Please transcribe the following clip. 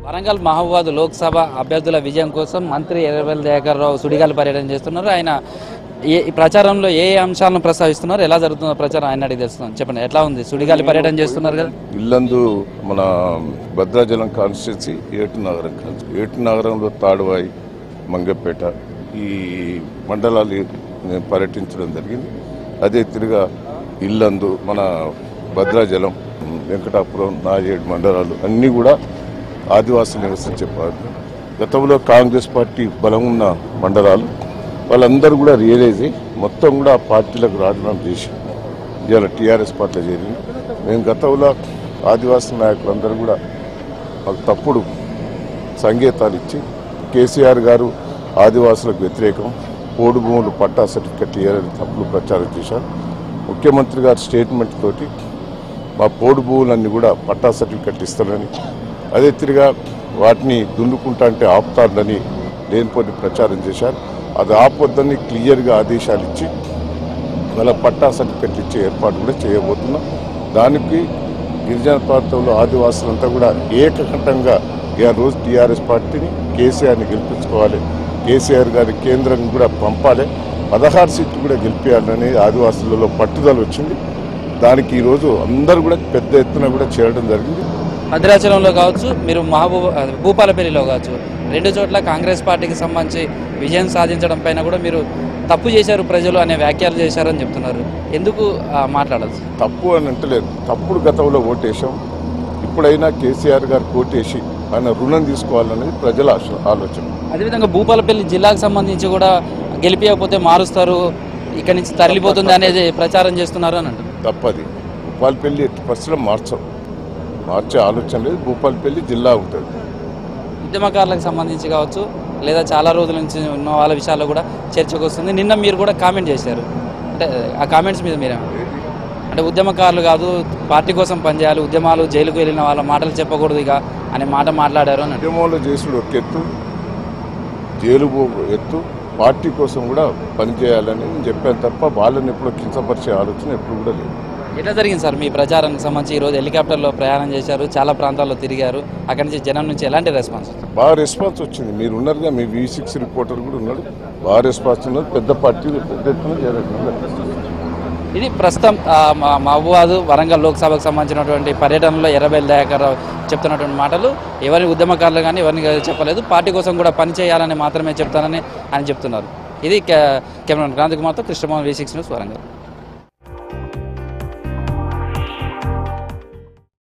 వరంగల్ మహబూబాద్ లోక్సభ అభ్యర్థుల విజయం కోసం మంత్రి ఎర్రబెల్లి దయాకర్ రావు సుడిగాలి పర్యటన చేస్తున్నారు. ఆయన ఈ ప్రచారంలో ఏ అంశాలను ప్రస్తావిస్తున్నారు, ఎలా జరుగుతుందో ప్రచారం ఆయన అడిగి తెలుస్తున్నాం. చెప్పండి, ఎట్లా ఉంది? సుడిగాలి పర్యటన చేస్తున్నారు కదా. ఇల్లందు మన భద్రాచలం కాన్స్టిట్యున్సీ ఏటు నగరంలో తాడువాయి, మంగపేట ఈ మండలాలు పర్యటించడం జరిగింది. అదే తిరిగా ఇల్లందు మన భద్రాచలం, వెంకటాపురం, నాజేడు మండలాలు అన్నీ కూడా ఆదివాసులు నివసించే గతంలో కాంగ్రెస్ పార్టీ బలం ఉన్న మండలాలు వాళ్ళందరూ కూడా రియలైజ్ అయ్యి మొత్తం కూడా ఆ పార్టీలకు రాజీనామా చేసి ఇవాళ టీఆర్ఎస్ పార్టీలో చేరింది. మేము గతంలో ఆదివాసీ నాయకులందరూ కూడా మాకు తప్పుడు సంకేతాలు ఇచ్చి కేసీఆర్ గారు ఆదివాసులకు వ్యతిరేకం, పోడు భూములు పట్టా సర్టిఫికెట్ ఇవ్వాలని తప్పుడు ప్రచారం చేశారు. ముఖ్యమంత్రి గారు స్టేట్మెంట్ తోటి మా పోడు భూములన్నీ కూడా పట్టా సర్టిఫికెట్ ఇస్తారని, అదే తిరిగా వాటిని దున్నుకుంటా అంటే ఆపుతారని లేనిపోని ప్రచారం చేశారు. అది ఆపొద్దని క్లియర్గా ఆదేశాలు ఇచ్చి మళ్ళీ పట్టా సర్టిఫికెట్లు ఇచ్చే ఏర్పాటు కూడా చేయబోతున్నాం. దానికి గిరిజన ప్రాంతంలో ఆదివాసులంతా కూడా ఏకకంఠంగా రోజు టీఆర్ఎస్ పార్టీని, కేసీఆర్ని గెలిపించుకోవాలి, కేసీఆర్ గారి కేంద్రం కూడా పంపాలి, 16 సీట్లు కూడా గెలిపించాలని ఆదివాసులలో పట్టుదల వచ్చింది. దానికి ఈరోజు అందరూ కూడా పెద్ద ఎత్తున కూడా చేరడం జరిగింది. భద్రాచలంలో కావచ్చు, మీరు భూపాలపల్లిలో కావచ్చు, రెండు చోట్ల కాంగ్రెస్ పార్టీకి సంబంధించి విజయం సాధించడం పైన కూడా మీరు తప్పు చేశారు ప్రజలు అనే వ్యాఖ్యలు చేశారని చెప్తున్నారు. ఎందుకు మాట్లాడచ్చు? తప్పు అని అంటలేదు. తప్పుడు గతంలో ఓటేసాం. ఇప్పుడైనా కేసీఆర్ గారు ఓటేసి ఆయన రుణం తీసుకోవాలనేది ప్రజల ఆలోచన. అదేవిధంగా భూపాలపల్లి జిల్లాకు సంబంధించి కూడా గెలిపించకపోతే మారుస్తారు, ఇక్కడి నుంచి తరలిపోతుంది అనేది ప్రచారం చేస్తున్నారు అని అంటారు. తప్పది. భూపాలపల్లి 8% మార్చే ఆలోచన లేదు. భూపాలపల్లి జిల్లా ఉంటుంది. ఉద్యమకారులకు సంబంధించి కావచ్చు, లేదా చాలా రోజుల నుంచి ఉన్న వాళ్ళ విషయాల్లో కూడా చర్చకు వస్తుంది. నిన్న మీరు కూడా కామెంట్ చేశారు, అంటే ఆ కామెంట్స్ మీద మీరే అంటే ఉద్యమకారులు కాదు, పార్టీ కోసం పనిచేయాలి, ఉద్యమాలు జైలుకు వెళ్ళిన వాళ్ళ మాటలు చెప్పకూడదు ఇక అనే మాట మాట్లాడారు అని. ఉద్యమంలో చేసుడు ఒక ఎత్తు, జైలు ఎత్తు, పార్టీ కోసం కూడా పనిచేయాలని నేను చెప్పాను తప్ప వాళ్ళని ఎప్పుడో కించపరిచే ఆలోచన ఎప్పుడు కూడా లేదు. ఎట్లా జరిగింది సార్ మీ ప్రచారానికి సంబంధించి? ఈరోజు హెలికాప్టర్లో ప్రయాణం చేశారు, చాలా ప్రాంతాల్లో తిరిగారు, అక్కడి నుంచి జనం నుంచి ఎలాంటి రెస్పాన్స్? బాగా రెస్పాన్స్ వచ్చింది. మీరు ఉన్నారుగా, మీ V6 రిపోర్టర్ కూడా ఉన్నాడు, బాగా రెస్పాన్స్ ఉన్నది. పెద్ద పార్టీ పెద్ద ఎత్తున చేరారు. ఇది ప్రస్తుతం మహబూబాద్ వరంగల్ లోక్సభకు సంబంధించినటువంటి పర్యటనలో ఎర్రబెల్లి దయాకర్ రావు చెప్తున్నటువంటి మాటలు. ఎవరిని ఉద్యమకారులు కానీ ఎవరిని చెప్పలేదు, పార్టీ కోసం కూడా పనిచేయాలని మాత్రమే చెప్తానని ఆయన చెప్తున్నారు. ఇది కెమెరామెన్ క్రాంతి కుమార్తో కృష్ణమోహన్, V6 న్యూస్, వరంగల్.